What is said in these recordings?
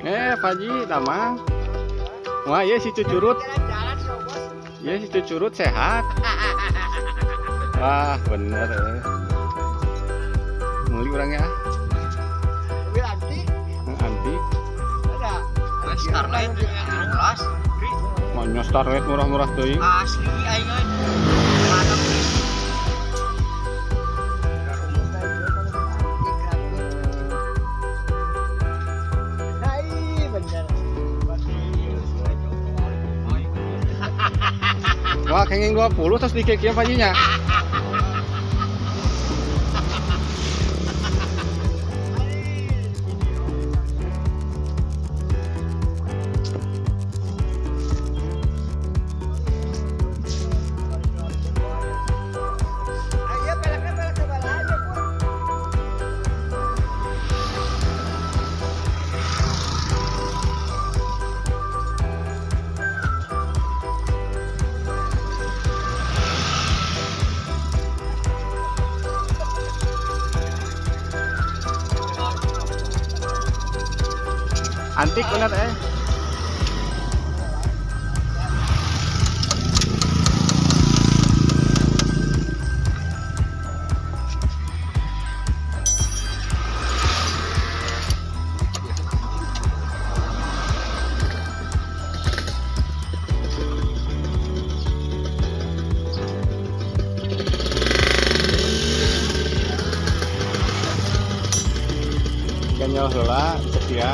Paji, damang. Wah, iya si Cucurut. Iya si Cucurut sehat. Wah, bener. Muli orangnya. Antik. Starlight 12. Maknya Starlight murah-murah tuh. Asli aing mantap. Wah, kenging 20 terus dikeknya pajinya. Antik bener Kenyal heula setia.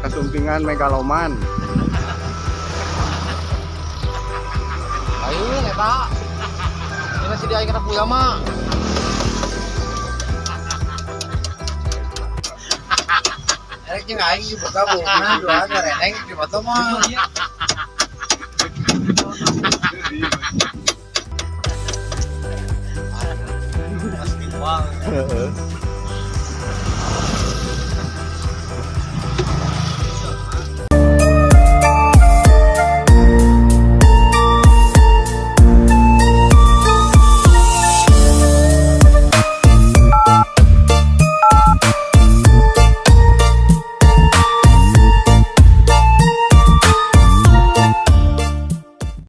Kesumpingan megaloman. Ayo eta. Ini si dia kita punya mah. Erek jeung aing dibuka bukan dua reneng di foto mah. Asli wah.